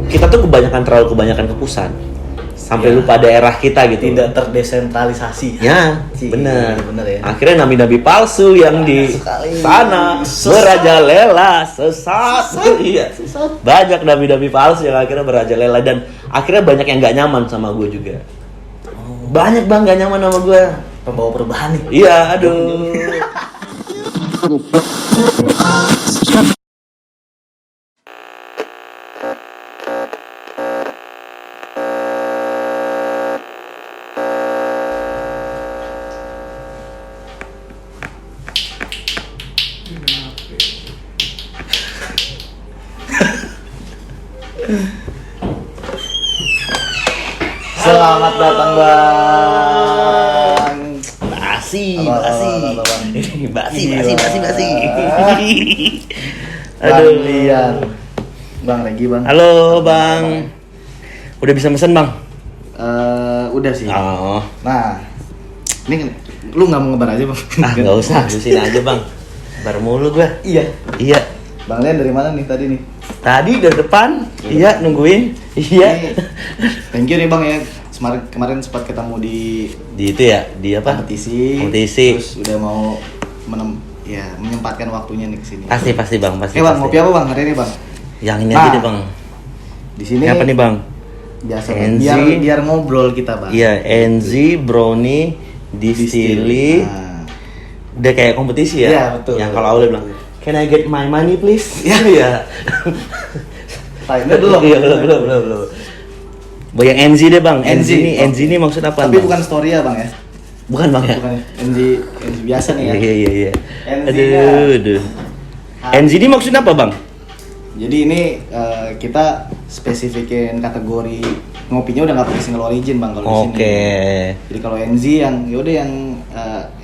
kita tuh terlalu kebanyakan ke pusat. Sampai lupa daerah kita gitu. Tidak terdesentralisasi. Ya, bener ya. Akhirnya nabi-nabi palsu yang di sana merajalela sesat. Iya. Banyak nabi-nabi palsu yang akhirnya merajalela dan akhirnya banyak yang nggak nyaman sama gue juga. Banyak bang nggak nyaman sama gue. Pembawa perubahan nih. Iya, aduh. Selamat datang bang. Basi. Aduh Lian. Bang Regi bang. Halo bang. Udah bisa mesen bang? Udah sih. Oh. Nah, ini lu nggak mau ngebar aja bang? Nggak usah, terusin aja bang. Bar mulu gue. Iya. Bang Lian dari mana nih tadi nih? Tadi dari depan, iya nungguin, iya. Thank you nih bang ya. Kemarin sempat ketemu di itu ya, di apa? Kompetisi. Terus udah mau menyempatkan waktunya nih kesini. Pasti bang, pasti. Bang, ngopi apa bang hari ini bang? Yang ini aja deh bang. Di sini. Apa nih bang? Biasa NZ, biar ngobrol kita bang. Iya, NZ Brownie Distilly. Udah kayak kompetisi ya? Iya betul. Yang kalau awalnya bilang, can I get my money please? Iya. Belum. Iya belum. Yang NZ deh bang. NZ ini maksud apa? Tapi bukan story ya bang ya? Bukan bang ya? Bukan ya? NZ biasa nih ya? Iya. NZ-nya. Aduh. NZ ini maksudnya apa bang? Jadi ini kita spesifikin kategori ngopinya udah nggak pakai single origin bang kalau di sini. Oke. Jadi kalau NZ yang yaudah yang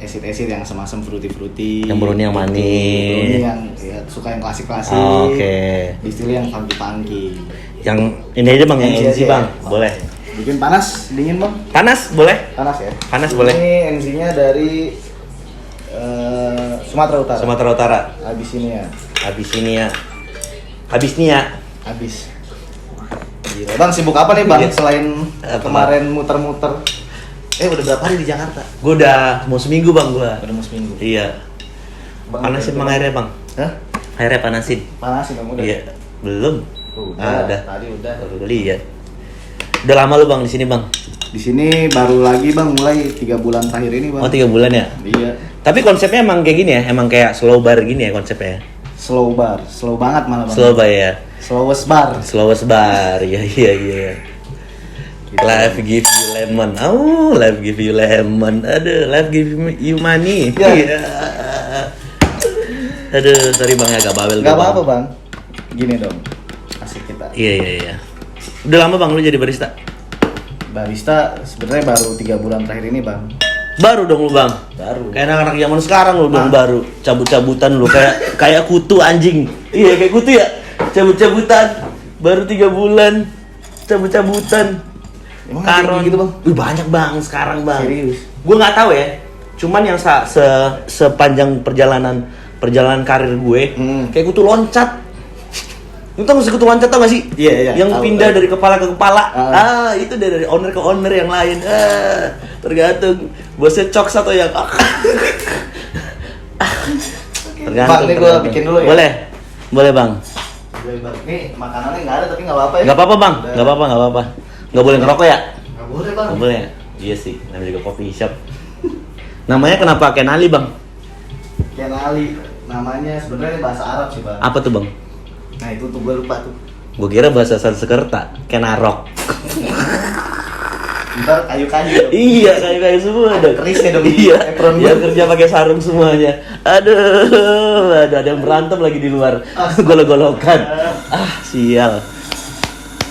acid yang asam-asam fruity. Yang brownie yang manis. Brownie yang ya, suka yang klasik-klasik. Oke. Distilly yang funky. Yang ini aja bang, yang NZ bang, boleh. Bikin panas, dingin bang? Panas boleh? Panas ya? Panas boleh. Ini NZ-nya dari Sumatera Utara. Sumatera Utara. Abyssinia. Habis. Gila. Bang sibuk apa nih bang? Iya. Selain Apa? kemarin muter-muter. Udah berapa hari di Jakarta? Gue udah mau seminggu bang gue. Udah mau seminggu. Iya. Panasin bang airnya bang. Hah? Airnya panasin. Panasin bang udah. Iya. Belum. Udah. Tadi udah. Baru lihat. Udah lama lu bang di sini bang? Di sini baru lagi bang, mulai 3 bulan terakhir ini bang. Oh 3 bulan ya? Iya. Tapi konsepnya emang kayak gini ya? Emang kayak slow bar gini ya konsepnya? Slow bar, slow banget malah bang. Slow bar ya? Slowest bar. Slowest bar, iya. Life give you lemon, life give you lemon. Aduh, life give you money. Iya. Aduh, sorry bang ya, agak bawel. Gak apa-apa bang. Gini dong, asik kita. Iya. Udah lama bang lu jadi barista? Barista sebenarnya baru 3 bulan terakhir ini bang. Baru dong lu bang? Baru. Kayak anak-anak zaman sekarang lu dong baru. Cabut-cabutan lu kayak kutu anjing. Iya kayak kutu ya. Cabut-cabutan. Baru 3 bulan. Cabut-cabutan. Emang kayak gitu bang? Wih banyak bang sekarang bang. Serius? Gue nggak tahu ya. Cuman yang sepanjang perjalanan karir gue, kayak kutu loncat. Lu tau gak sih kutu loncat tau gak sih? Iya. Yang pindah dari kepala ke kepala. Itu dari owner ke owner yang lain. Tergantung bosnya coks atau yang tergantung. Bang, ini gue bikin dulu ya. Boleh bang. Nih makanannya nggak ada tapi nggak apa-apa ya. Nggak apa-apa bang. Nggak boleh ngerokok ya? Nggak boleh bang. Nggak boleh. Iya sih. Namanya juga coffee shop. Namanya kenapa Ken Ali bang? Ken Ali. Namanya sebenarnya bahasa Arab sih bang. Apa tuh bang? Nah itu tuh gue lupa tuh. Gue kira bahasa Sanskerta. Kenarok. Ntar kayu-kayu. Iya, kayu-kayu semua ada. Kerisnya dong. Iya. Apron Yang kerja pakai sarung semuanya. Aduh, ada yang berantem lagi di luar. Golok-golokan. Sial.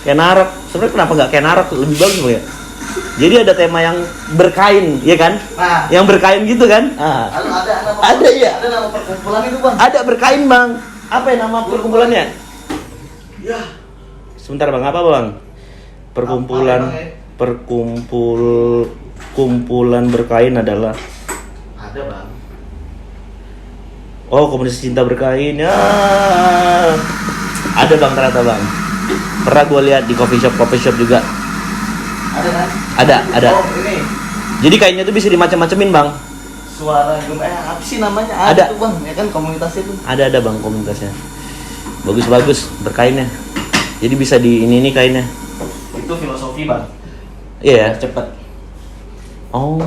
Kenarok. Sebenarnya kenapa nggak kenarok? Lebih bagus bang ya. Jadi ada tema yang berkain, ya kan? Nah. Yang berkain gitu kan? Ada ya. Ada nama perkumpulan itu bang. Ada berkain bang. Apa ya nama perkumpulannya? Ya. Sebentar bang, apa bang? Perkumpulan. Kumpulan berkain adalah ada bang. Oh, komunitas cinta berkain ya. Ada bang ternyata bang. Pernah gue lihat di coffee shop juga. Ada kan? Ada. Oh, ini. Jadi kainnya tuh bisa dimacam-macamin, Bang. Suara apa sih namanya? Ada tuh, Bang. Ya kan komunitasnya tuh. Ada Bang komunitasnya. Bagus berkainnya. Jadi bisa di ini kainnya. Itu filosofi, Bang. Iya. Cepet. Oh.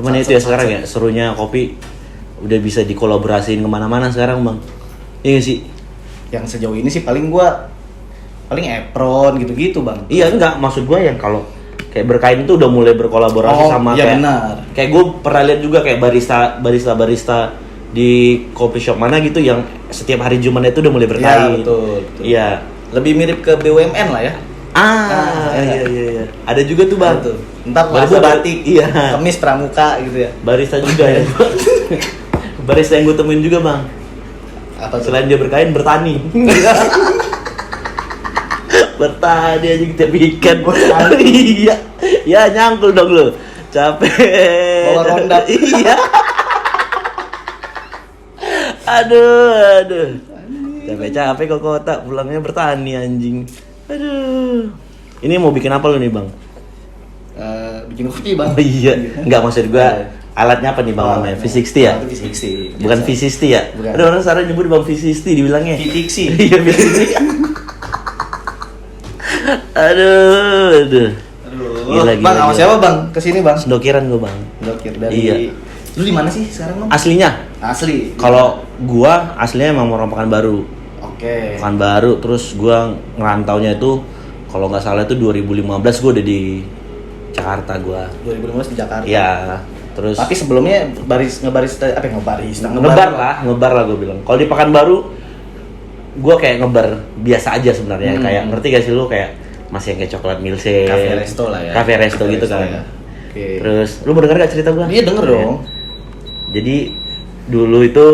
Cuman itu ya sekarang ya serunya kopi udah bisa dikolaborasiin kemana-mana sekarang, Bang. Iya gak sih? Yang sejauh ini sih paling apron gitu-gitu, Bang. Iya, enggak, maksud gua yang kalau kayak berkain itu udah mulai berkolaborasi sama iya, kayak benar. Kayak gue pernah lihat juga kayak barista di coffee shop mana gitu yang setiap hari Jumat itu udah mulai berkain. Iya, betul. Iya. Lebih mirip ke BUMN lah ya. Iya. Ada juga tuh, Bang. Tuh. Ntar Barista Plaza Batik, iya. Kemis Pramuka gitu ya. Barista juga ya. Barista yang gue temuin juga, Bang. Apa tuh? Selain dia berkain, bertani. Bertani aja kita bikin. Iya. Ya nyangkul dong lu. Capek. Bawa ronda. Iya. Aduh. Capek ke kota, pulangnya bertani anjing. Aduh. Ini mau bikin apa lu nih, Bang? Bikin kopi, Bang. Oh, iya. Enggak, maksud gua alatnya apa nih, Bang, namanya? V60 ya? V60. Bukan V60 ya? Bukan. Ada orang sekarang nyebut Bang V60 dibilangnya. V60. Iya, V60. Aduh. Gila, Bang, sama gila. siapa, Bang? Kesini, Bang. Sendokiran gua, Bang. Dokter dari. Iya. Lu di mana sih sekarang, Bang? Aslinya? Asli. Kalau gua aslinya emang orang Pekanbaru. Oke. Pekanbaru, terus gua ngerantaunya itu kalau nggak salah itu 2015 gua udah di Jakarta gua. 2015 di Jakarta. Iya. Terus Tapi sebelumnya ngebaris ngebar lah gue bilang. Kalau di Pekanbaru gue kayak ngebar biasa aja sebenarnya, kayak ngerti gak sih lu kayak masih yang kayak coklat milkshake, Cafe resto lah ya. Cafe resto gitu kan. Ya. Oke. Terus lu mau denger gak cerita gue? Iya, denger dong. Jadi dulu itu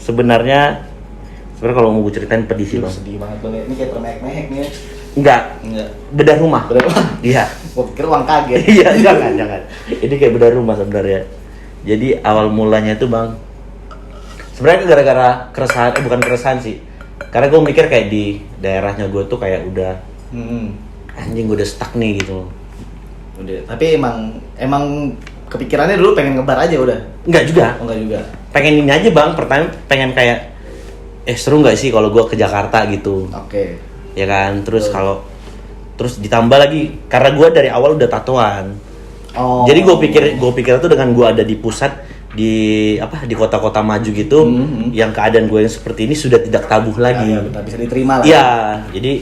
sebenarnya kalau mau gue ceritain pedih sih, Bang. Sedih banget, Bang. Ini kayak termehek-mehek nih. Enggak, bedah rumah. Bener, Bang. Iya. Gua pikir uang kaget. Iya, jangan. Ini kayak bedah rumah sebenarnya. Jadi awal mulanya itu, Bang, sebenarnya gara-gara keresahan, bukan keresahan sih. Karena gue mikir kayak di daerahnya gue tuh kayak udah anjing, gue udah stuck nih gitu. Udah. Tapi emang kepikirannya dulu pengen ngebar aja udah. Enggak juga. Oh, enggak juga. Pengen ini aja, Bang. Pertama pengen kayak seru nggak sih kalau gue ke Jakarta gitu. Oke. Ya kan, terus terus ditambah lagi karena gue dari awal udah tatoan. Oh. Jadi gue pikir tuh dengan gue ada di pusat di kota-kota maju gitu, yang keadaan gue yang seperti ini sudah tidak tabuh lagi. Ya, benar, bisa diterima lah. Iya, jadi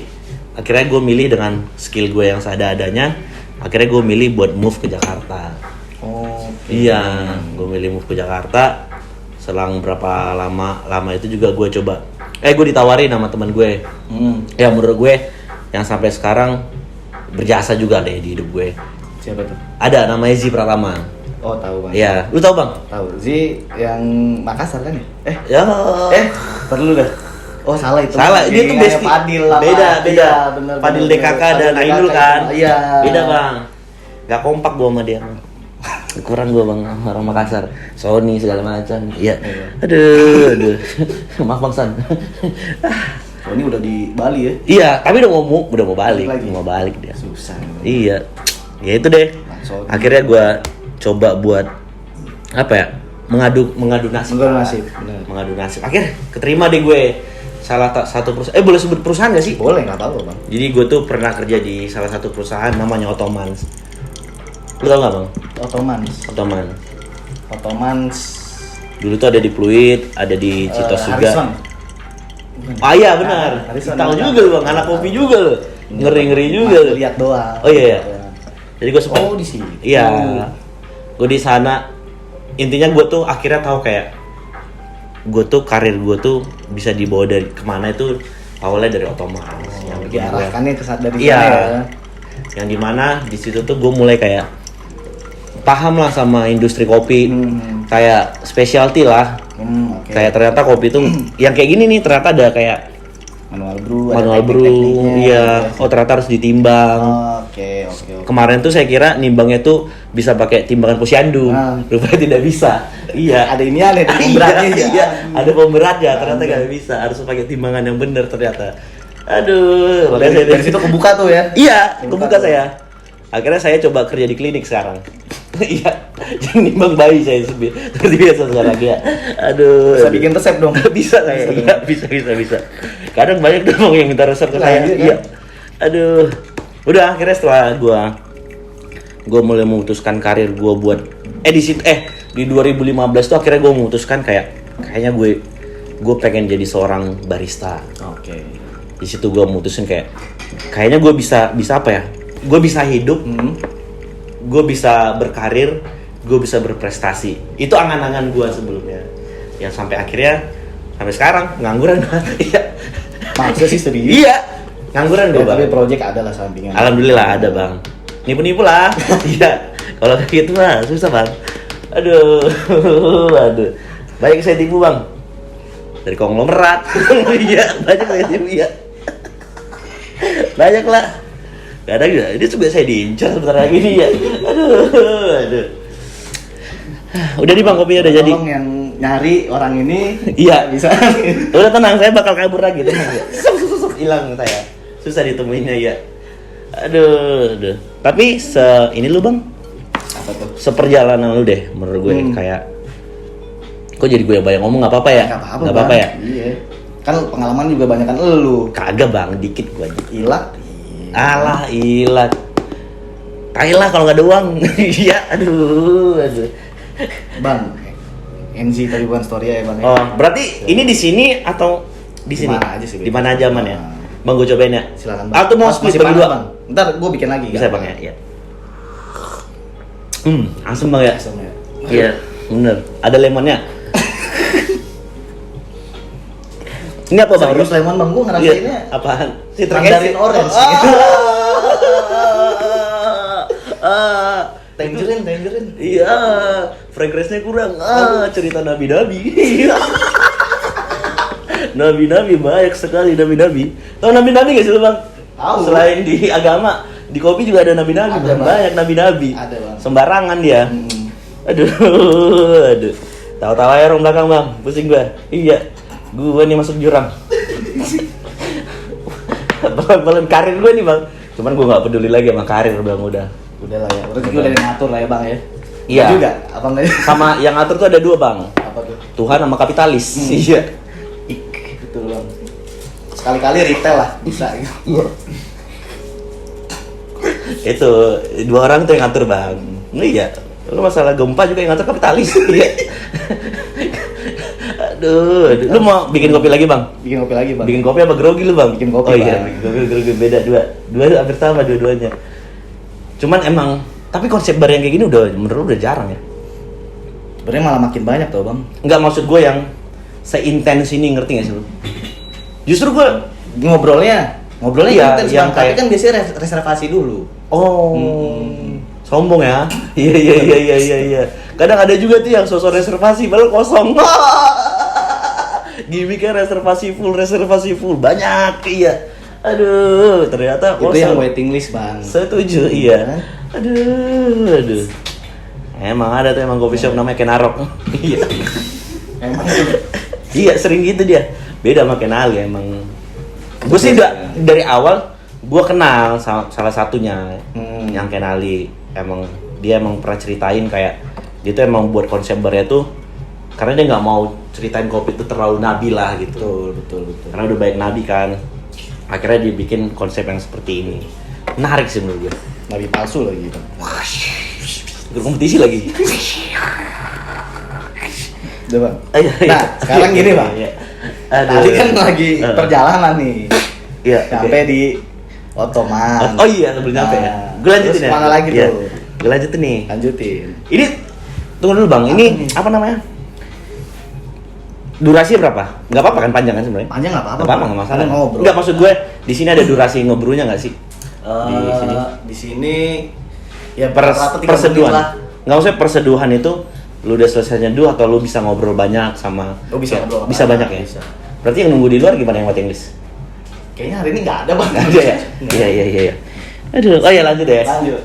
akhirnya gue milih dengan skill gue yang seadanya, akhirnya gue milih buat move ke Jakarta. Oh. Iya, gue milih move ke Jakarta. Selang berapa lama itu juga gue coba. Gue ditawarin sama teman gue. Ya menurut gue yang sampai sekarang berjasa juga deh di hidup gue. Siapa tuh? Ada namanya Zi Pratama. Oh, tahu, Bang. Iya, lu tahu, Bang? Tahu. Zi yang Makassar kan ya? Ya. Perlu dah. Oh, salah itu. Salah, dia tuh bestie. Padil lah. Beda. Iya, bener, Padil bener. DKK dan Padil Ainul DKK. kan. Iya. Beda, Bang. Gak kompak gua sama dia. Kurang gua, Bang, sama orang Makassar. Sony segala macam. Iya. Aduh. Maaf, Bang San. Oh, ini udah di Bali ya? Iya, tapi udah mau balik. Lagi. Mau balik dia. Susah. Iya. Ya itu deh. Sony. Akhirnya gua coba buat apa ya? Mengadu nasib. Bener. Mengadu nasib. Akhirnya keterima deh gue. Salah satu perusahaan. Boleh sebut perusahaan gak sih? Boleh, nggak apa-apa, Bang. Jadi gue tuh pernah kerja di salah satu perusahaan namanya Ottomans. Lu tau gak, Bang? Ottomans. Dulu tuh ada di Pluit, ada di Citos juga. Harrison. Ah iya benar. Harrison. Tahu juga lu, Bang. Anak kopi juga lu. Ngeri juga lu. Lihat doang. Oh iya. Jadi gue sempat. Oh, di sini. Iya. Gue di sana. Intinya gue tuh akhirnya tahu kayak karir gue tuh bisa dibawa dari kemana itu awalnya dari Ottomans. Yang bikin gue. Diarahkannya ke dari Iya. sana ya. Yang dimana di situ tuh gue mulai kayak paham lah sama industri kopi, kayak specialty lah. Oke. Kayak ternyata kopi tuh yang kayak gini nih ternyata ada kayak manual brew, iya. Oh ternyata harus ditimbang. Oke. Kemarin tuh saya kira nimbangnya tuh bisa pakai timbangan posyandu, rupanya tidak bisa. Iya. Ada ini ada pemberatnya ya. Iya. Ada pemberatnya, ternyata nggak bisa. Harus pakai timbangan yang benar ternyata. Aduh, Dari situ kebuka tuh ya. Iya, kebuka saya. Akhirnya saya coba kerja di klinik sekarang. Iya, yang nimbang bayi saya seperti biasa sekarang ya. Aduh, Bisa bikin resep dong. bisa saya. Iya, bisa. Kadang banyak dong yang minta resep ke saya. Lanjut, Iya. Aduh. Udah akhirnya setelah gua mulai memutuskan karir gua buat di 2015 tuh akhirnya gua memutuskan kayaknya gue pengen jadi seorang barista. Oke. Di situ gue mutusin kayaknya gue bisa apa ya? Gue bisa hidup, gue bisa berkarir, gue bisa berprestasi. Itu angan-angan gue sebelumnya. Yang sampai sekarang ngangguran. Iya. Masa sih serius? Iya. Ngangguran gue, Tapi Bang. project ada lah sampingan. Alhamdulillah ada, Bang. Nipu-nipu lah. Iya. Kalau kayak gitu mah susah, Bang. Aduh. Banyak saya tipu, Bang. Dari konglomerat. Iya, banyak saya tipu, iya. Banyak lah. Kadang juga, ini juga saya diincar sebentar lagi nih ya. Aduh. Udah nih Bang, kopinya udah jadi. Tolong yang nyari orang ini. Iya. Bisa. Udah tenang, saya bakal kabur lagi, tenang ya. Hilang saya. Susah ditemuinnya ya. Aduh. Tapi ini lu Bang, Apa tuh? seperjalanan lu deh menurut gue kayak kok jadi gue yang banyak ngomong nggak apa-apa ya? Nggak apa-apa ya? Iya. Kan pengalaman juga banyakan elu. Kagak Bang, dikit gue aja. Ilak. Alah, ilat. Tailah kalau nggak ada uang. Iya, aduh. Bang, NZ tadi bukan story ya Bang. Oh, berarti ini di sini atau di sini? Dimana aja sih, Di mana aja aman ya? Nah. Bang, gue cobain ya. Silakan Bang. Atau mau split Masih bagi panas, dua? Bang. Ntar gue bikin lagi. Bisa Bang ya? Iya. Asem Bang ya? Asam ya. Iya, bener. Ada lemonnya. Ini apa Bang? Serius lemon Bang, gue ngerasainnya. Iya, apaan? Mandarin orange. Ah. Tangerine. Iya, fragrance-nya kurang. Cerita nabi-nabi. Nabi-nabi banyak sekali nabi-nabi. Tahu nabi-nabi nggak sih lu Bang? Tahu. Selain di agama, di kopi juga ada nabi-nabi. Ada, Bang. Banyak nabi-nabi. Ada, Bang. Sembarangan dia. Aduh. Tahu-tahu aja orang belakang Bang, pusing gua. Iya. Gua nih masuk jurang. Balon karir gua nih Bang. Cuman gua nggak peduli lagi sama karir Bang, udah. Udah lah ya. Udah juga dari ngatur lah ya Bang ya. Iya. Enggak juga apa enggak? Sama yang ngatur tuh ada dua Bang. Apa tuh? Tuhan sama kapitalis. Iya. Betul Bang. Sekali-kali retail lah bisa gitu. Itu dua orang tuh yang ngatur Bang. Iya. Lu masalah gempa juga yang ngatur kapitalis. Iya. Aduh, lu mau bikin kopi lagi Bang? Bikin kopi lagi Bang. Bikin kopi apa grogi lu Bang? Bikin kopi, Oh iya, Bang. bikin kopi grogi beda dua hampir sama dua-duanya. Cuman emang, tapi konsep bar yang kayak gini menurut udah jarang ya. Sebenarnya malah makin banyak tuh Bang. Enggak, maksud gue yang seintens ini, ngerti gak sih lu? Justru gue Ngobrolnya Iya, intens yang Bang, tapi kayak- kan biasanya reservasi dulu. sombong ya. Iya. Kadang ada juga tuh yang sosok reservasi padahal kosong. Gimiknya reservasi full banyak. Iya. Aduh, ternyata Itu kosong. yang waiting list Bang. Setuju, iya. Aduh. Emang ada tuh emang coffee shop namanya Kenarok. Iya. Emang Iya, sering gitu dia. Beda sama Kenali emang. Gue sih dari awal gue kenal salah satunya yang Kenali. Dia emang pernah ceritain kayak dia tuh emang buat konsep barnya tuh karena dia nggak mau ceritain kopi itu terlalu nabi lah gitu. betul. Karena udah banyak nabi kan. Akhirnya dia bikin konsep yang seperti ini. Menarik sih menurut gue. Nabi palsu lagi gitu. Berkompetisi lagi. Udah Bang. Iya. Nah, sekarang gini Bang. Iya. Tadi kan lagi perjalanan nih. Iya. Sampai di Ottoman. Oh iya, sebelum nyampe ya. Gue lanjutin terus ya. mana lagi Iya. tuh? Gue lanjutin nih. Lanjutin. Ini tunggu dulu Bang. Ini apa namanya? Durasi berapa? Nggak apa-apa kan panjang kan sebenarnya? Panjang nggak apa-apa. Nggak apa-apa, nggak masalah. Kita ngobrol. Nggak, maksud gue di sini ada durasi ngobrolnya nggak sih? Di sini ya Perseduhan. perseduhan lah. Nggak usah perseduhan itu lu udah selesai nyeduh atau lu bisa ngobrol banyak sama Oh, bisa ya, ngobrol bisa sama- banyak ya? bisa. Berarti yang nunggu di luar gimana yang waiting list? Kayaknya hari ini nggak ada Bang. Ada ya? Iya. Aduh, oh ya lanjut ya. Lanjut.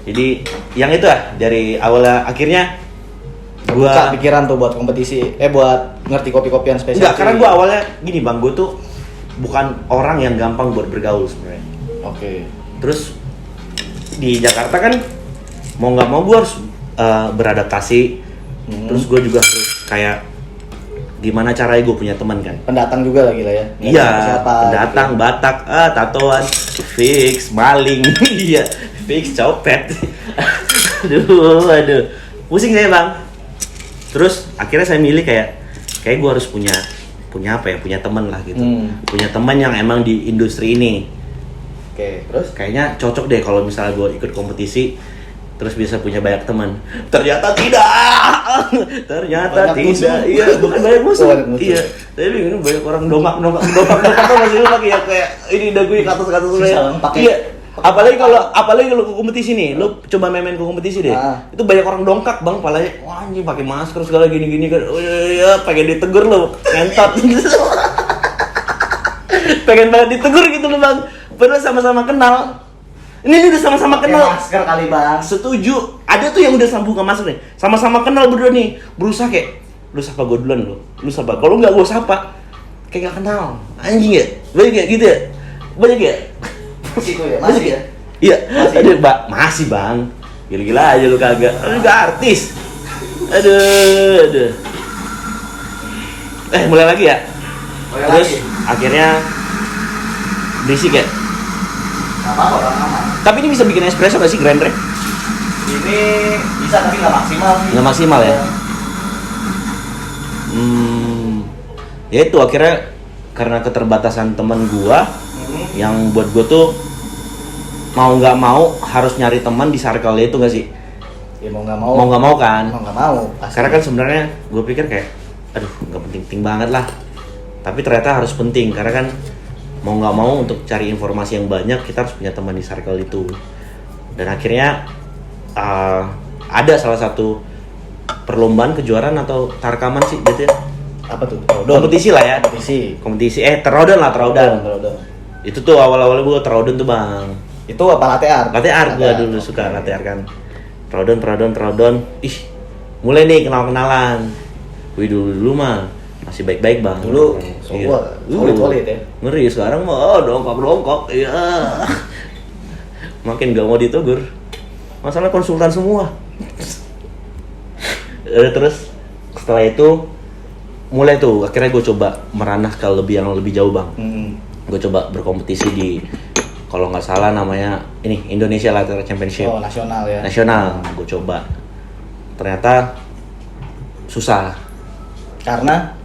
Jadi yang itu dari awalnya akhirnya Buka pikiran tuh buat kompetisi, buat ngerti kopi-kopian spesial. enggak, karena gua awalnya gini Bang, gua tuh bukan orang yang gampang buat bergaul sebenarnya. Oke. Terus di Jakarta kan mau nggak mau gue harus beradaptasi. Terus gue juga harus kayak gimana caranya gue punya teman kan. Pendatang juga lagi lah ya. Nggak Iya, tahu siapa, pendatang, gitu. Batak, tatoan, fix, maling, iya, fix, copet. aduh, pusing saya bang. Terus akhirnya saya milih kayak gue harus punya teman lah gitu. Punya teman yang emang di industri ini. Oke, terus? Kayaknya cocok deh kalau misalnya gue ikut kompetisi, terus bisa punya banyak teman. Ternyata tidak. Ternyata banyak tidak. musuh. Iya, bukan banyak musuh. Banyak musuh. Iya. Tapi ini banyak orang dongak tuh masih lu pakai ya kayak ini dagu ke atas Susah banget pakai. Iya. Apalagi kalau ke kompetisi nih, lu coba main ke kompetisi deh. Itu banyak orang dongkak bang, palanya wah anjing pakai masker segala gini kan. Oh iya, pengen ditegur lo, ngentot. Pengen banget ditegur gitu loh bang. Padahal sama-sama kenal. Ini udah sama-sama kenal. Masker kali bang. Setuju. Ada tuh yang udah buka masker nih. Sama-sama kenal berdua nih. Berusaha kayak lu sapa gue duluan lu. Lu sapa. Kalau enggak gue sapa. Kayak gak kenal. Anjing ya? Banyak ya gitu ya? Banyak ya? Situ ya, masih ya? Iya. Masih. Aduh, masih bang. Gila-gila aja lu kagak. Lu gak artis. Aduh. Mulai lagi ya? Terus akhirnya berisik ya? Gak apa-apa bang, aman. Tapi ini bisa bikin espresso gak sih grinder? Ini bisa tapi nggak maksimal sih. Nggak maksimal ya? Ya itu akhirnya karena keterbatasan teman gua yang buat gua tuh mau nggak mau harus nyari teman di circle itu nggak sih? Ya mau nggak mau. Mau nggak mau kan? Mau nggak mau. Pasti. Karena kan sebenarnya gua pikir kayak, aduh nggak penting banget lah. Tapi ternyata harus penting karena kan mau nggak mau untuk cari informasi yang banyak kita harus punya teman di circle itu. Dan akhirnya ada salah satu perlombaan kejuaraan atau tarkaman sih gitu ya. Apa tuh? Kompetisi lah ya. Kompetisi. Terodon. Itu tuh awal-awalnya gue terodon tuh bang. Itu apa latte art? Latte art gue dulu suka latte art kan. Terodon. Ih, mulai nih kenal-kenalan. Wih dulu mah masih baik-baik bang. Dulu solid ya. Ngeri sekarang mah dongkok. Iya. Makin gak mau ditegur. Masalah konsultan semua. Terus setelah itu mulai tuh akhirnya gue coba meranah ke yang lebih jauh bang. Gue coba berkompetisi di kalau nggak salah namanya ini Indonesia Latte Art Championship. Oh nasional ya. Nasional gue coba. Ternyata susah. Karena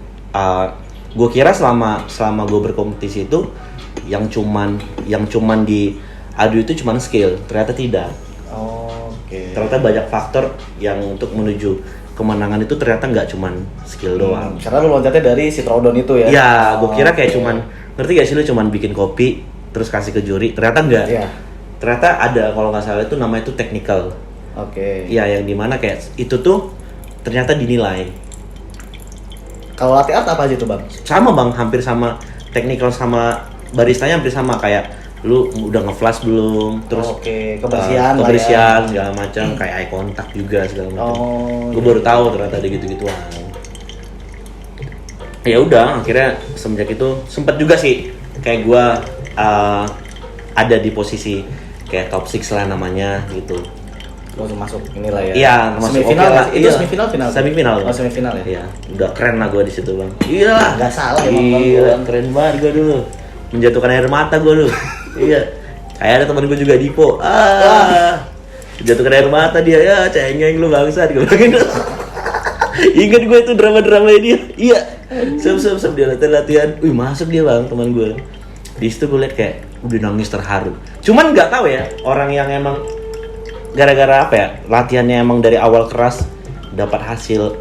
gue kira selama gue berkompetisi itu yang cuman diadu itu cuman skill. Ternyata tidak. Oke. Ternyata banyak faktor yang untuk menuju kemenangan itu ternyata nggak cuman skill doang. Karena lu loncatnya dari si Trodon itu ya? Iya, gue kira kayak cuman, ngerti gak sih lu cuman bikin kopi, terus kasih ke juri, ternyata enggak. Iya. Ternyata ada, kalau nggak salah itu namanya itu technical. Oke. Iya, yang dimana kayak itu tuh ternyata dinilai. Kalau latte art apa aja tuh bang? Sama bang, hampir sama technical sama baristanya hampir sama kayak lu udah nge-flash belum, terus kebersihan segala macam, kayak eye contact juga segala macam. Gue baru tahu ternyata ada gitu-gituan. Ya udah, akhirnya semenjak itu sempet juga sih kayak gue ada di posisi kayak top 6 lah namanya gitu. Masuk inilah ya. Iya, masuk semifinal lah. Itu semifinal final. Semifinal. Oh, semifinal ya. Iya, udah keren lah gue di situ, Bang. Iya, enggak salah emang Bang. Keren banget gue dulu. Menjatuhkan air mata gue dulu. Iya. Kayak ada teman gue juga Dipo. Menjatuhkan air mata dia, ya cengeng lu bangsat gue bilang. Ingat gue itu drama-dramanya dia. Iya. Sep dia latihan. Wih, masuk dia, Bang, teman gue. Di situ gue liat kayak udah nangis terharu. Cuman nggak tahu ya, orang yang emang gara-gara apa ya, latihannya emang dari awal keras dapat hasil.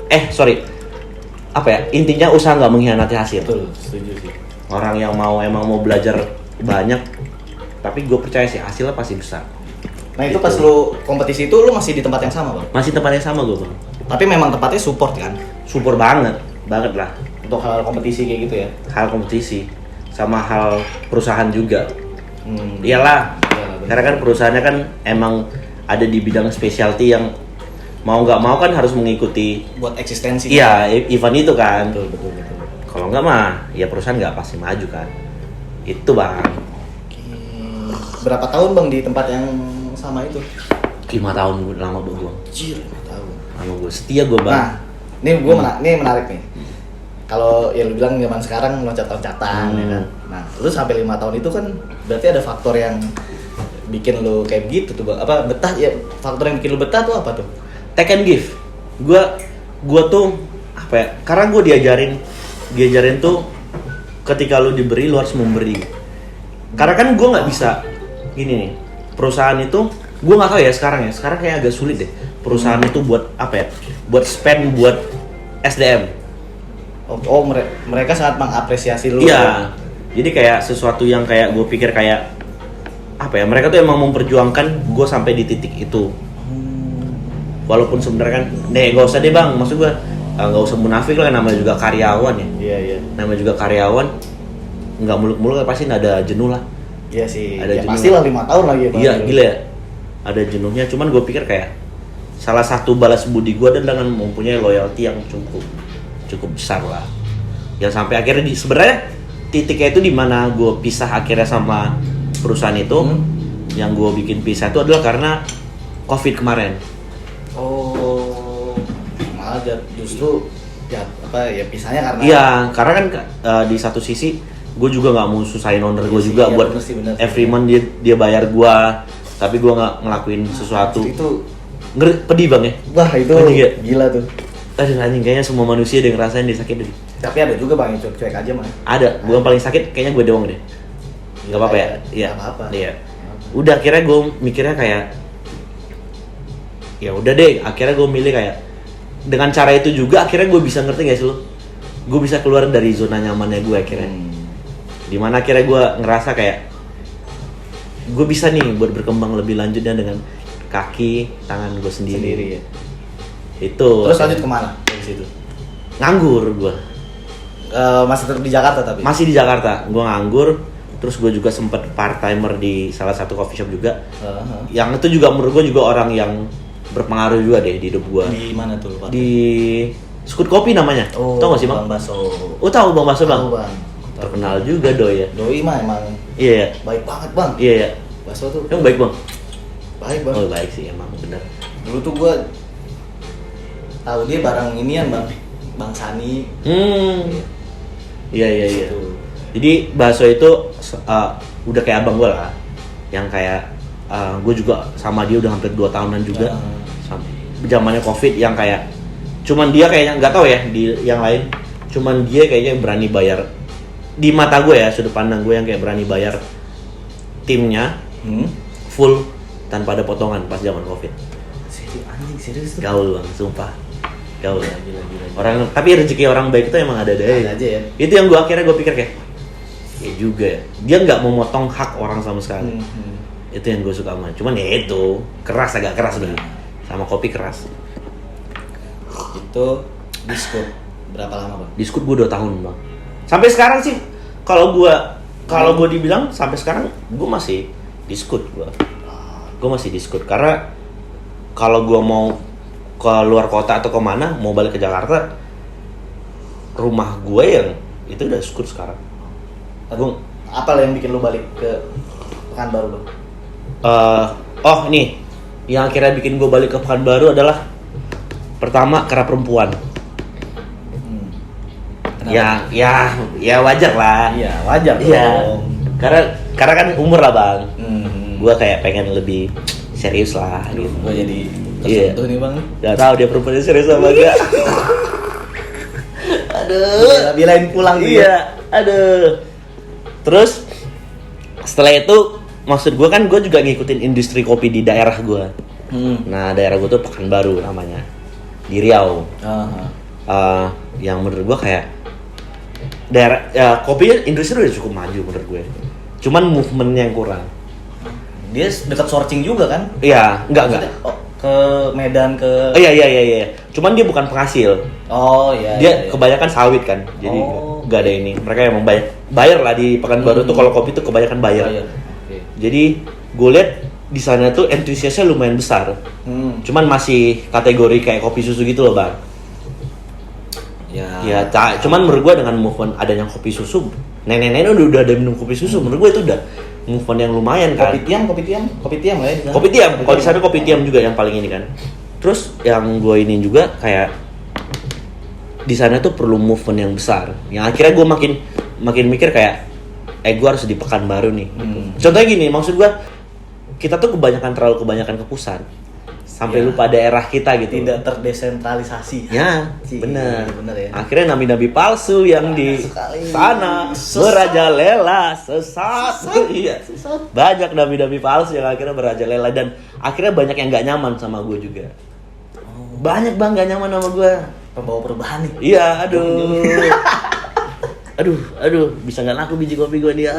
Apa ya, intinya usaha nggak mengkhianati hasil. Betul, setuju sih. Orang yang emang mau belajar banyak, tapi gue percaya sih hasilnya pasti besar. Nah itu pas lu kompetisi itu lu masih di tempat yang sama bang? Masih tempatnya sama gue bang. Tapi memang tempatnya support kan? Support banget lah. Untuk hal kompetisi kayak gitu ya? Hal kompetisi, sama hal perusahaan juga. Iyalah, karena kan perusahaannya kan emang ada di bidang specialty yang mau nggak mau kan harus mengikuti. Buat eksistensi. Iya, event itu kan. Betul. Kalau nggak mah, ya perusahaan nggak pasti maju kan. Itu bang. Oke. Berapa tahun bang di tempat yang sama itu? 5 tahun lama gue. Anjir, 5 tahun. Lama gue, setia gue bang. Nah, ini menarik nih. Kalau yang lu bilang zaman sekarang loncat-loncatan ya kan. Nah, lu sampai 5 tahun itu kan berarti ada faktor yang bikin lu kayak begitu tuh bang. Apa betah ya? Faktor yang bikin lu betah tuh apa tuh? Take and give. Gue tuh apa ya? Karena gue diajarin tuh ketika lu diberi lu harus memberi. Karena kan gue nggak bisa gini nih. Perusahaan itu gue nggak tahu ya sekarang kayak agak sulit deh. Perusahaan itu buat apa ya? Buat spend buat SDM. Oh, mereka sangat mengapresiasi lu. Iya. Jadi kayak sesuatu yang kayak gue pikir kayak apa ya? Mereka tuh emang memperjuangkan gue sampai di titik itu. Walaupun sebenarnya kan, gak usah deh bang, maksud gue nggak usah munafik lah, namanya juga karyawan ya. Iya. Namanya juga karyawan, nggak muluk-muluk pasti ada jenuh lah. Iya sih. Ada Ya, jenuh. pastilah 5 tahun lagi. Iya gila ya. Ada jenuhnya, cuman gue pikir kayak salah satu balas budi gue adalah dengan mempunyai loyalty yang cukup besar lah. Yang sampai akhirnya sebenarnya titiknya itu di mana gue pisah akhirnya sama perusahaan itu. Yang gue bikin pisah itu adalah karena COVID kemarin. Oh, malah justru ya pisahnya karena. Iya, karena kan di satu sisi gue juga nggak mau susahin owner gue juga iya, buat bener. every month dia bayar gue, tapi gue nggak ngelakuin sesuatu. Itu Pedih bang ya. wah itu Anjing ya? gila tuh. Aduh anjing, kayaknya semua manusia ada yang ngerasain disakitin. Tapi ada juga bang yang cuek-cuek aja mah. Ada, gue yang paling sakit kayaknya gue doang deh. Gak apa-apa ya? Iya. Gak apa-apa. Iya. Udah akhirnya gue mikirnya kayak ya udah deh, akhirnya gue milih kayak dengan cara itu juga akhirnya gue bisa ngerti gak sih lo? Gue bisa keluar dari zona nyamannya gue akhirnya. Dimana akhirnya gue ngerasa kayak gue bisa nih buat berkembang lebih lanjutnya dengan kaki, tangan gue sendiri ya. Itu. Terus lanjut kemana dari situ? Nganggur gue. Masih tetap di Jakarta tapi? Masih di Jakarta, gue nganggur. Terus gue juga sempet part-timer di salah satu coffee shop juga. Yang itu juga menurut gue juga orang yang berpengaruh juga deh di hidup gue. Di mana tuh Pak? Di Scoot Kopi namanya. Oh, tau gak sih bang? Bang Baso. Oh tahu bang Baso bang? Tahu bang. Terkenal juga doi ya. Doi mah emang Iya. baik banget bang. Iya. Baso tuh. Emang baik bang? Baik bang. Oh baik sih emang bener. Dulu tuh gue tahu dia bareng inian bang Sani. Iya. Gitu. Jadi Baso itu udah kayak abang gue lah. Yang kayak gue juga sama dia udah hampir 2 tahunan juga. Zamannya COVID yang kayak cuman dia kayaknya nggak tahu ya di yang lain. Cuman dia kayaknya berani bayar di mata gue ya, sudut pandang gue yang kayak berani bayar timnya full tanpa ada potongan pas zaman COVID. Serius tuh. Gaul bang, sumpah. Gaul. Gila. Orang tapi rezeki orang baik itu emang ada deh. Ada aja ya. Itu yang gue akhirnya gue pikir kayak ya juga ya. Dia nggak mau motong hak orang sama sekali. Itu yang gue suka sama. Cuman ya itu agak keras bener. Sama kopi keras. Itu Biskut berapa lama bang? Biskut gue 2 tahun bang. Sampai sekarang sih kalau gue dibilang sampai sekarang gue masih Biskut gue. Gue masih Biskut karena kalau gue mau ke luar kota atau kemana mau balik ke Jakarta, rumah gue yang itu udah Biskut sekarang. Apa yang bikin lu balik ke Pekanbaru bang? Oh nih, yang akhirnya bikin gue balik ke Pekanbaru adalah pertama karena perempuan. Ya wajar lah. Iya wajar. Iya. Karena kan umur lah bang. Gue kayak pengen lebih serius lah gitu. Gue jadi tersentuh nih bang. Gak tau dia perempuannya serius sama gak. Aduh. Bilain pulang gitu. Iya. Aduh. Terus setelah itu maksud gue kan gue juga ngikutin industri kopi di daerah gue. Nah daerah gue tuh Pekanbaru namanya, di Riau. Yang menurut gue kayak daerah kopi industri udah cukup maju menurut gue. Cuman movementnya yang kurang. Dia dekat Sorcing juga kan? Iya, enggak. Ke Medan ke. Oh iya. Cuman dia bukan penghasil. Oh iya. Dia kebanyakan sawit kan. Jadi nggak ada ini. Mereka emang bayar lah di Pekanbaru tuh kalau kopi tuh kebanyakan bayar. Okay. Jadi gue lihat di sana tuh antusiasnya lumayan besar. Cuman masih kategori kayak kopi susu gitu loh bang. Ya, cuman menurut gue dengan movement adanya kopi susu nenek-nenek udah ada minum kopi susu. Menurut gue itu udah move on yang lumayan kan. Kopi tiam lah ya. Kopi tiam, kalau di sana kopi tiam juga yang paling ini kan. Terus yang gue ini juga kayak di sana tuh perlu movement yang besar. Yang akhirnya gue makin mikir kayak gue harus di Pekanbaru nih. Contohnya gini, maksud gue kita tuh terlalu kebanyakan ke pusat sampai lupa daerah kita gitu. Tidak terdesentralisasi. Ya, bener ya. Akhirnya nabi-nabi palsu yang di sana merajalela sesat. Iya. Banyak nabi-nabi palsu yang akhirnya merajalela dan akhirnya banyak yang nggak nyaman sama gue juga. Banyak bang nggak nyaman sama gue. Pembawa perubahan nih. Iya, aduh, bisa nggak laku biji kopi gue dia.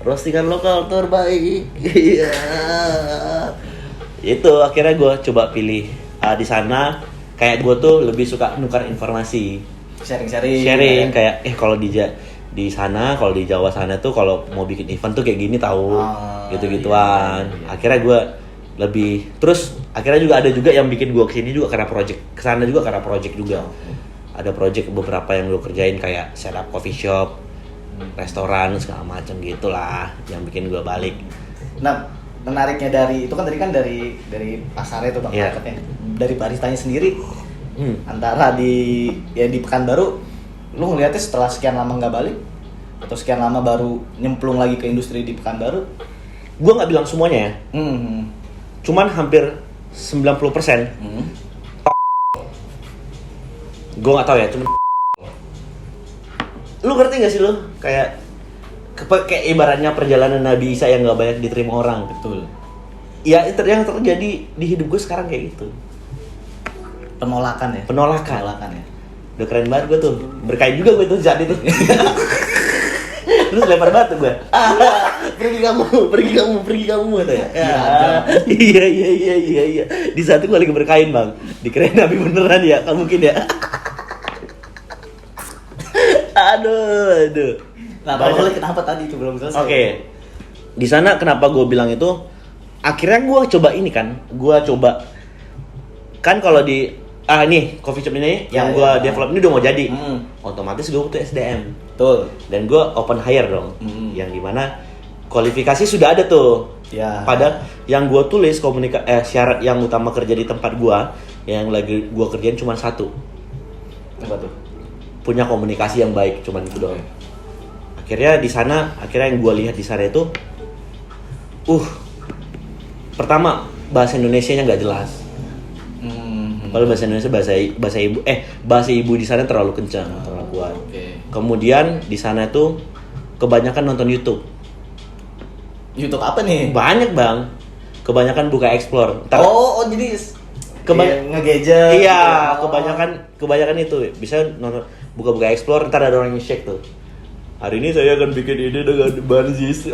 Roastingan lokal terbaik. Iya. Itu akhirnya gue coba pilih di sana. Kayak gue tuh lebih suka nukar informasi. Sharing kayak kalau di sana, kalau di Jawa sana tuh kalau mau bikin event tuh kayak gini tahu. Gitu-gituan. Iya. Akhirnya gue lebih terus akhirnya juga ada juga yang bikin gue kesini juga karena kesana juga karena project juga. Ada project beberapa yang gue kerjain kayak setup coffee shop, restoran segala macam gitulah yang bikin gue balik. Nah, menariknya dari itu kan dari pasarnya tuh bang, marketnya. Dari baristanya sendiri antara di Pekanbaru, lu ngeliatnya setelah sekian lama nggak balik atau sekian lama baru nyemplung lagi ke industri di Pekanbaru? Gue nggak bilang semuanya ya. Cuman hampir 90%. Gue nggak tahu ya, cuman lu ngerti nggak sih lu kayak ibaratnya perjalanan Nabi Isa yang nggak banyak diterima orang. Betul. Ya yang terjadi di hidup gue sekarang kayak gitu. Penolakan ya. Udah keren banget gue tuh, berkain juga gue tuh saat itu. Terus lempar batu gue. Pergi kamu katanya. Iya. Di saat itu gue lagi berkain bang. Dikirain Nabi beneran ya, kan mungkin ya. Aduh. Nah, boleh kenapa tadi itu belum selesai? Oke. Di sana kenapa gue bilang itu? Akhirnya gue coba ini kan. Kan kalau di nih coffee shop ini yang gue develop ini udah mau jadi. Otomatis gue butuh SDM. Betul. Dan gue open hire dong. Yang dimana kualifikasi sudah ada tuh. Ya. Pada yang gue tulis syarat yang utama kerja di tempat gue yang lagi gue kerjain cuma satu. Apa tuh? Punya komunikasi yang baik, cuman itu doang. Akhirnya yang gue lihat di sana itu pertama bahasa Indonesianya nggak jelas. Kalau bahasa Indonesia bahasa ibu di sana terlalu kencang, terlalu kuat. Kemudian di sana tuh kebanyakan nonton YouTube. YouTube apa nih? Banyak bang. Kebanyakan buka explore. Jadi nge-gadget. Iya, kebanyakan itu. Bisa nonton buka explore, ntar ada orang yang shake tuh. Hari ini saya akan bikin ini dengan barzis.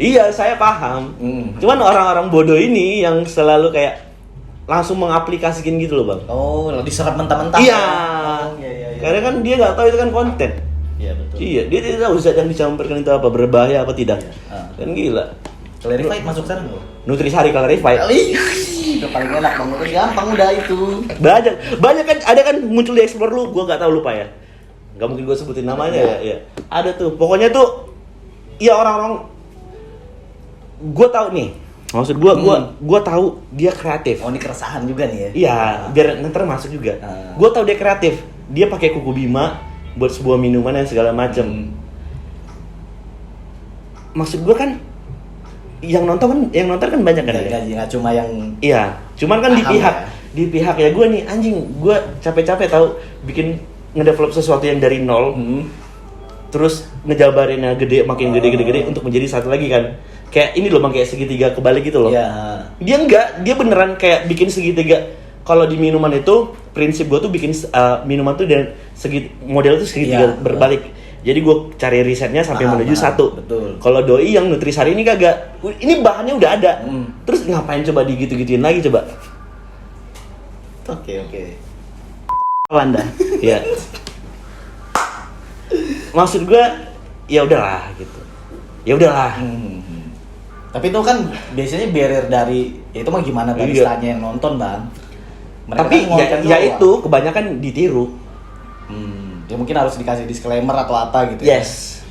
Iya, saya paham. Cuman orang-orang bodoh ini yang selalu kayak langsung mengaplikasikan gitu loh bang. Diserap mentah-mentah. Iya. Karena kan dia nggak tahu itu kan konten. Iya betul. Iya, dia tidak tahu zat yang dicampurkan itu apa, berbahaya apa tidak. Kan gila. Clarified masuk sana nggak? Nutrisari Clarified. Udah paling enak bang, udah gampang udah itu. Banyak kan, ada kan muncul di explore lu, gua nggak tahu lupa ya. Nggak mungkin gua sebutin namanya ya. Ada tuh, pokoknya tuh, ya orang-orang, gua tahu nih. Maksud gua tahu dia kreatif. Ini keresahan juga nih ya? Iya, biar nanti masuk juga. Gua tahu dia kreatif. Dia pakai kuku bima buat sebuah minuman yang segala macam. Maksud gua kan yang nonton kan banyak kan ya? Nggak cuma yang iya, cuman kan di pihak ya gue nih anjing, gue capek-capek tahu bikin ngedevelop sesuatu yang dari nol, terus ngejabarinnya makin gede untuk menjadi satu lagi kan, kayak ini loh bang, kayak segitiga kebalik gitu loh. Dia beneran kayak bikin segitiga. Kalau di minuman itu prinsip gue tuh bikin minuman tuh dan model tuh segitiga berbalik. Jadi gue cari risetnya sampai menuju satu. Betul. Kalau doi yang Nutrisari ini kagak. Ini bahannya udah ada. Terus ngapain coba digitu-gituin lagi coba? Oke. Anda. Ya. Maksud gue ya udahlah gitu. Ya udahlah. Tapi itu kan biasanya barrier dari itu mah gimana baristanya yang nonton bang. Mereka Tapi kan ngonten ya doang. itu kebanyakan ditiru. Ya mungkin harus dikasih disclaimer atau apa gitu ya. Yes.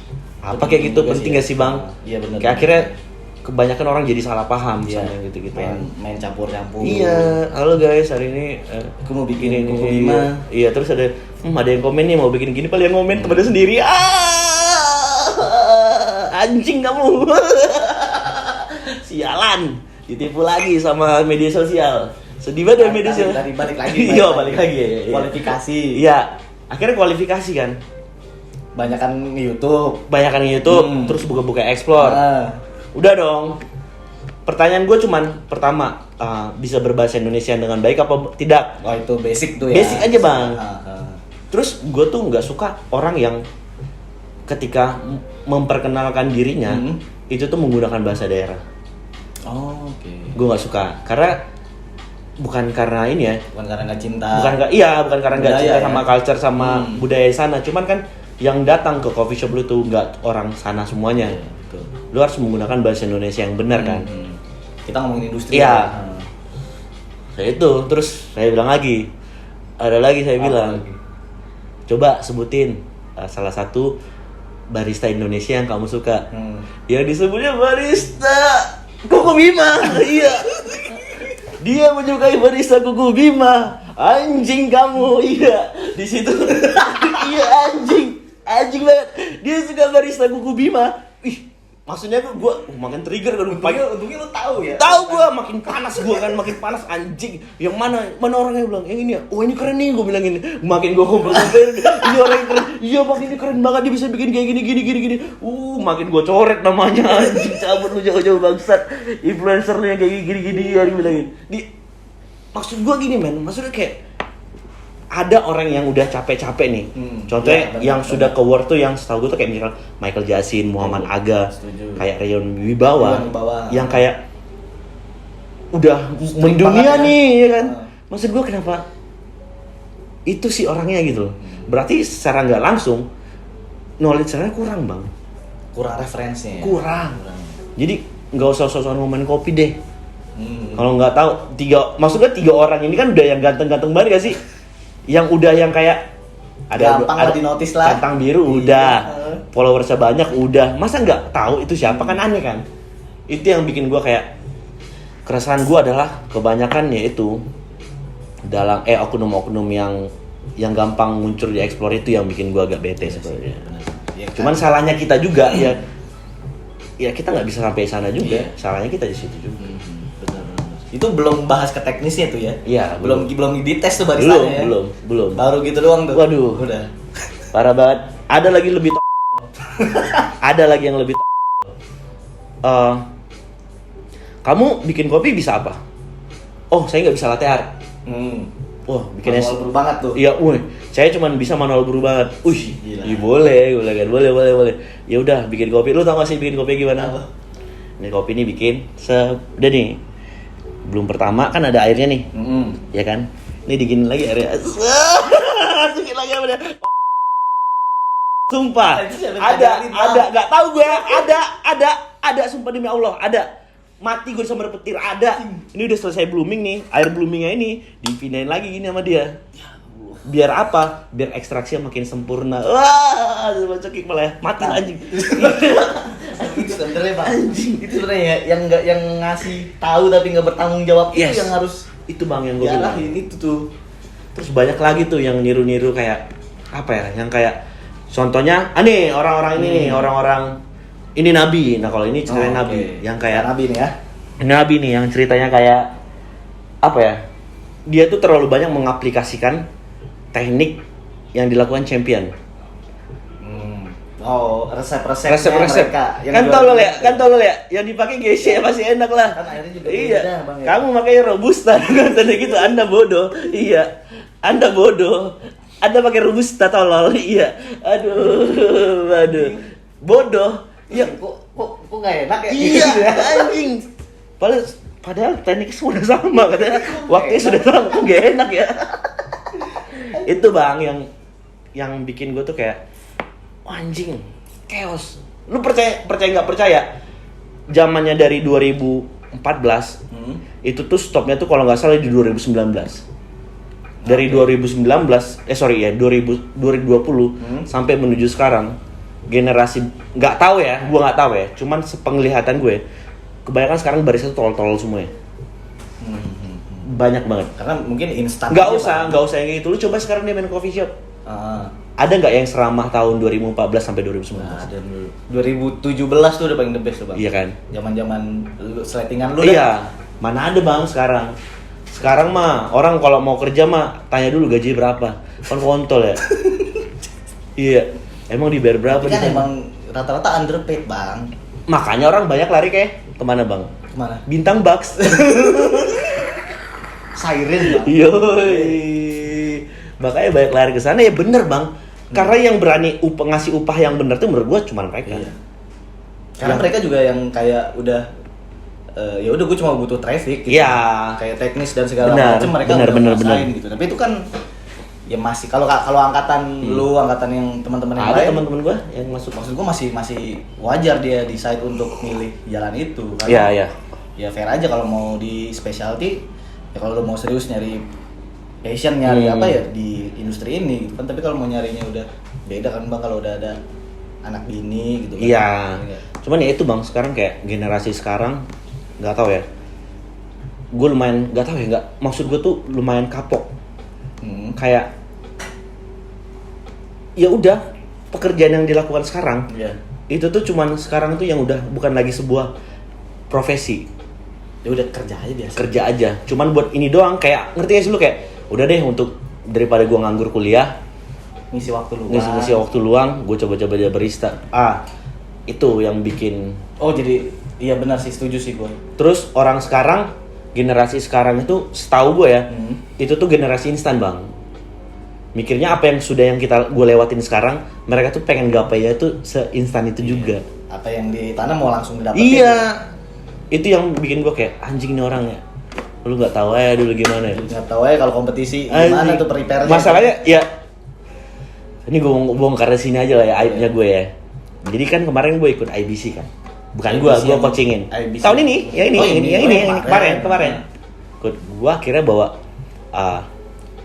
Apa kayak gitu Juga penting sih gak sih bang? Iya benar. Kayak akhirnya kebanyakan orang jadi salah paham Iya. sama yang gitu-gitu. main campur-campur. Iya, halo guys, hari ini Aku mau bikin ini kuku Bima. Iya, terus ada yang komen nih mau bikin gini, paling yang komen temannya sendiri. Anjing kamu. Sialan. Ditipu lagi sama media sosial. Sedih banget ya media sosial. Tadi balik lagi. Iya, balik lagi. Iya. Kualifikasi. Iya, akhirnya kualifikasi kan. Banyakan YouTube. Banyakan YouTube, terus buka-buka explore. Udah dong. Pertanyaan gue cuman pertama, bisa berbahasa Indonesia dengan baik apa tidak? Oh itu basic tuh ya. Basic aja bang. Ah. Terus gue tuh nggak suka orang yang ketika memperkenalkan dirinya itu tuh menggunakan bahasa daerah. Oh, oke. Gue nggak suka karena bukan karena ini ya. Bukan karena nggak cinta. Bukan karena nggak Budaya cinta ya? sama culture sama budaya sana. Cuman kan yang datang ke coffee shop lu tuh nggak orang sana semuanya. Iya, betul. Lu harus menggunakan bahasa Indonesia yang benar kan. Kita ngomongin industri. Iya. Ya. Saya itu terus saya bilang lagi, ada lagi saya bilang, lagi? coba sebutin salah satu barista Indonesia yang kamu suka. Yang disebutnya barista Kuku Bima. Iya. Dia menyukai barista Kuku Bima. Anjing kamu. Iya. Di situ. Iya anjing banget. Dia suka barista Kuku Bima. Ih, maksudnya gue makin trigger kan. Untungnya lu tahu ya. Tahu gue makin panas makin panas anjing. Yang mana orangnya bilang yang ini ya. Oh ini keren nih gue bilang ini. Makin gue kompor-kompor. Ini orang yang keren. Iya bang ini keren banget dia bisa bikin kayak gini. Makin gue coret namanya anjing. Cabut lu jauh-jauh bangsat. Influencer lu yang kayak gini dia bilangin. Maksud gue gini men. Maksudnya kayak ada orang yang udah capek-capek nih. Contohnya ya, yang sudah ke war tuh yang setahu gue tuh kayak misalnya Michael Jackson, Muhammad Aga, kayak Rion Wibawa, yang kayak udah mendunia ya. nih ya kan. Maksud gue kenapa itu sih orangnya gitu. Berarti secara nggak langsung knowledge-nya kurang bang. Kurang referensinya. Kurang. Jadi nggak usah sosokan ngomongin kopi deh. Kalau nggak tahu maksudnya tiga orang ini kan udah yang ganteng-ganteng banget gak sih? Yang udah yang kayak Gampang lah dinotis lah. Centang biru udah, followersnya banyak udah. Masa nggak tahu itu siapa kan aneh kan? Itu yang bikin gue kayak keresahan gue adalah kebanyakan yaitu dalam oknum-oknum yang gampang muncul di explore itu yang bikin gue agak bete sebenarnya. Ya, Cuman salahnya kita juga ya kita nggak bisa sampai sana juga. Salahnya kita di situ juga. Itu belum bahas ke teknisnya tuh ya? Iya, belum dites tuh baristanya ya? Belum. Baru gitu doang tuh. Waduh. Udah. Parah banget. Ada lagi lebih ada lagi yang lebih kamu bikin kopi bisa apa? Oh, saya nggak bisa latte art. Wah, bikinnya manual brew banget tuh. Iya, saya cuma bisa manual brew banget. Gila. Iya boleh. Ya udah, bikin kopi. Lu tau gak sih bikin kopi gimana? Apa? Ini kopi nih bikin udah nih. Belum pertama kan ada airnya nih. Ya kan? Ini diginin lagi airnya. Masukin lagi apa dia? Sumpah. Ada enggak tahu gue. Ada sumpah demi Allah, ada. Mati gue sama petir ada. Ini udah selesai blooming nih. Air bloomingnya ini dipindahin lagi gini sama dia. Biar apa? Biar ekstraksinya makin sempurna. Wah, cekik malah ya. Mati anjing. Itu sebenarnya Pak. Itu sebenarnya yang ngasih tahu tapi nggak bertanggung jawab itu yang harus itu bang yang gue bilang. Itu tuh. Terus banyak lagi tuh yang niru-niru kayak apa ya? Yang kayak contohnya, nih orang-orang ini nih, orang-orang ini nabi. Nah kalau ini ceritanya nabi, yang kayak nabi nih ya. Nabi nih yang ceritanya kayak apa ya? Dia tuh terlalu banyak mengaplikasikan teknik yang dilakukan champion. Oh, resep-resep mereka. Kan tau lo ya, yang dipakai GC pasti enak lah. Kan airnya juga iya. beda, Bang, ya? Kamu pakai robusta katanya gitu, Anda bodoh. Iya. Anda bodoh. Anda pakai robusta tolol. Iya. Aduh. Bodoh. Iya. Kok enggak enak ya? Iya, anjing. Padahal teknik sudah sama katanya. Waktunya sudah sama, kok enggak enak ya. Itu Bang yang bikin gue tuh kayak anjing, chaos. Lu percaya nggak percaya? Zamannya dari 2014 itu tuh stopnya tuh kalau nggak salah di 2019. Dari 2019 2020 sampai menuju sekarang, generasi nggak tahu ya, gua nggak tahu ya, cuman sepenglihatan gue kebanyakan sekarang barisnya tuh tolol-tolol semua ya. Banyak banget. Karena mungkin instan. Nggak usah yang gitu. Lu coba sekarang dia main coffee shop. Ada nggak yang seramah tahun 2014 sampai 2019? Nah, ada dulu. 2017 tuh udah paling the best tuh, Bang. Iya kan? Zaman-zaman lu sletingan lu iya. Mana ada Bang sekarang? Sekarang mah orang kalau mau kerja mah tanya dulu gaji berapa. Kan kontol ya. Iya. Emang dibayar berapa? Tapi kan emang rata-rata underpaid, Bang. Makanya orang banyak lari kemana Bang? Kemana? Bintang Bucks. Siren, Bang. Yoi. Makanya banyak lari ke sana ya bener Bang. Karena yang berani ngasih upah yang bener tuh menurut gua cuma mereka. Iya. Karena mereka juga yang kayak udah ya udah gue cuma butuh traffic gitu. Iya. Kayak teknis dan segala macam mereka udah ngerasain gitu. Tapi itu kan ya masih kalau angkatan lu, angkatan yang teman-teman yang ada lain. teman-teman gua yang masuk. Maksud gua masih wajar dia decide untuk milih jalan itu kan. Iya. Ya fair aja kalau mau di specialty, ya kalau lu mau serius nyari passion, nyari apa ya di industri ini gitu kan. Tapi kalau mau nyarinya udah beda kan Bang, kalau udah ada anak bini gitu kan. Iya. Cuman ya itu Bang, sekarang kayak generasi sekarang nggak tahu ya. Gue lumayan nggak tahu ya, maksud gue tuh lumayan kapok. Kayak ya udah pekerjaan yang dilakukan sekarang. Iya. Itu tuh cuman sekarang tuh yang udah bukan lagi sebuah profesi. Ya udah kerja aja biasa. Kerja aja. Cuman buat ini doang, kayak ngerti gak sih lu, kayak udah deh untuk daripada gue nganggur kuliah, ngisi waktu luang. ngisi waktu luang, gue coba-coba jadi barista. Itu yang bikin. Oh jadi iya benar sih, setuju sih gue. Terus orang sekarang, generasi sekarang itu setahu gue ya, itu tuh generasi instan Bang. Mikirnya apa yang gue lewatin sekarang, mereka tuh pengen gapainya tuh seinstan itu juga. Apa yang ditanam mau langsung didapetin. Iya. Itu yang bikin gue kayak anjing nih orang ya. Lu nggak tahu aja dulu gimana ya. Nggak tahu aja kalau kompetisi gimana tuh prepare-nya. Masalahnya ya, ini gue bongkar di sini aja lah ya aibnya gue ya. Jadi kan kemarin gue ikut IBC kan. Bukan gue coachingin. IBC. Tahun ini, yang ini kemarin. Gue akhirnya bawa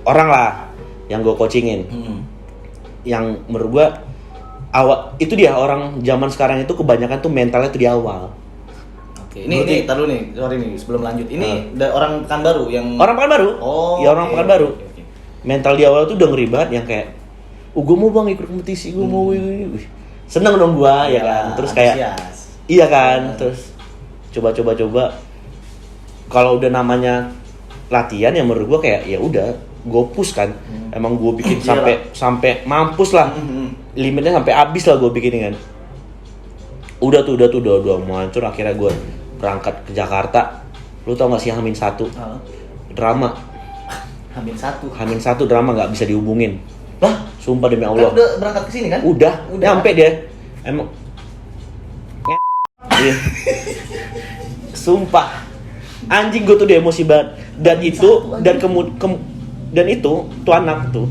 orang lah yang gue coachingin. Yang menurut gue itu dia orang zaman sekarang itu kebanyakan tuh mentalnya tuh di awal. Oke, ini taruh nih, sorry nih sebelum lanjut. Ini orang Pekanbaru yang orang Pekanbaru. Oh, ya orang okay. Pekanbaru. Okay. Mental di awal tuh udah ngeri banget yang kayak gue mau Bang ikut kompetisi, gue mau. Seneng dong gue ya kan. Terus kayak iya kan, terus coba. Kalau udah namanya latihan ya menurut gue kayak ya udah gue push kan. Emang gue bikin sampai mampus lah. Limitnya sampai habis lah gue bikin kan. Udah mau hancur. Akhirnya gue berangkat ke Jakarta. Lu tau gak sih Hamin 1 drama. Hamin 1 drama nggak bisa dihubungin. Lah, sumpah demi Allah. Udah berangkat ke sini kan? Udah nyampe dia. Emang iya. Sumpah. Anjing gue tuh udah emosi banget. Dan itu dan itu tuh anak tuh.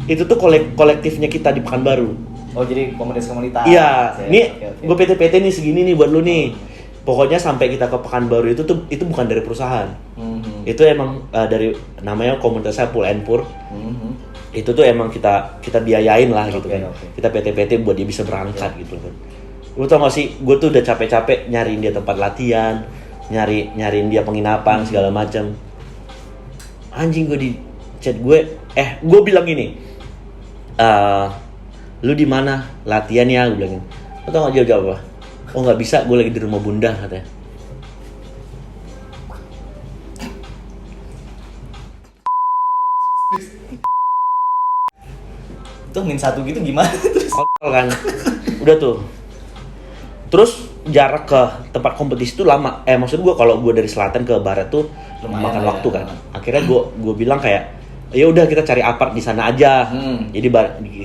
Itu tuh kolektifnya kita di Pekanbaru. Oh jadi komunitas. Iya, nih okay. gue PT nih segini nih buat lu nih. Pokoknya sampai kita ke Pekanbaru itu bukan dari perusahaan. Itu emang dari namanya komunitasnya Pull and Pour. Itu tuh emang kita biayain lah gitu kan. Okay. Kita PT buat dia bisa berangkat gitu kan. Lu tau gak sih, gue tuh udah capek-capek nyariin dia tempat latihan, nyariin dia penginapan segala macam. Anjing gue di chat gue bilang gini. Lu di mana latihan ya, gue bilangin. Lu tau gak dia jawab apa? Oh nggak bisa, gue lagi di rumah bunda katanya. Tuh min 1 gitu gimana? Kontol kan. Udah tuh. Terus jarak ke tempat kompetisi itu lama. Maksud gue kalau gue dari selatan ke barat tuh lumayan makan waktu kan. Akhirnya gue bilang kayak ya udah kita cari apart di sana aja. Jadi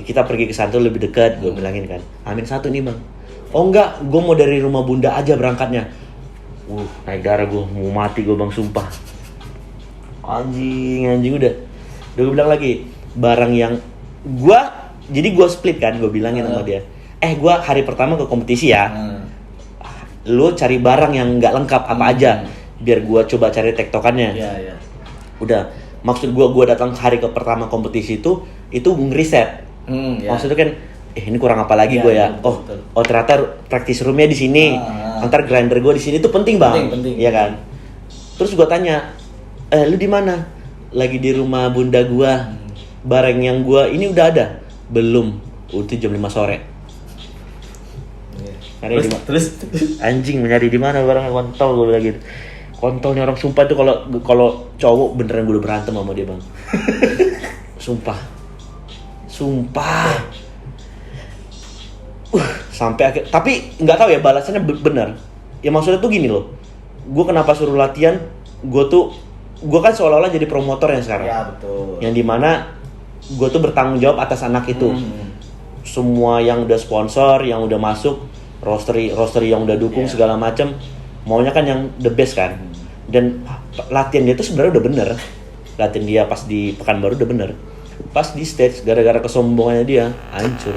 kita pergi ke sana tuh lebih dekat, gue bilangin kan. Hamin 1 nih Bang. Oh enggak, gue mau dari rumah bunda aja berangkatnya. Naik darah gue, mau mati gue Bang, sumpah. Anjing udah gue bilang lagi, barang yang jadi gue split kan, gue bilangin sama dia. Gue hari pertama ke kompetisi ya. Lu cari barang yang nggak lengkap apa aja, biar gue coba cari tektokannya. Iya. Udah, maksud gue datang hari ke pertama kompetisi itu ngeriset. Ya. Maksudnya kan ini kurang apa lagi Ya, gue ya. betul. Oh ternyata practice roomnya di sini, antar grinder gue di sini itu penting bang, Penting. iya kan. Terus gue tanya, lu di mana? Lagi di rumah bunda gue. Barang yang gue ini udah ada? Belum. Udah jam 5 sore. Nyari Terus anjing mencari di mana barang kontol, gue bilang gitu. Kontolnya orang sumpah tuh kalau cowok beneran gue udah berantem sama dia bang. Sumpah. Sampai akhir, tapi nggak tahu ya balasannya bener. Ya maksudnya tuh gini loh. Gue kenapa suruh latihan? Gue kan seolah-olah jadi promotor yang sekarang. Ya betul. Yang dimana gue tuh bertanggung jawab atas anak itu. Semua yang udah sponsor, yang udah masuk, roastery yang udah dukung segala macam, maunya kan yang the best kan. Dan latihan dia tuh sebenarnya udah bener. Latihan dia pas di Pekanbaru udah bener. Pas di stage gara-gara kesombongannya dia hancur.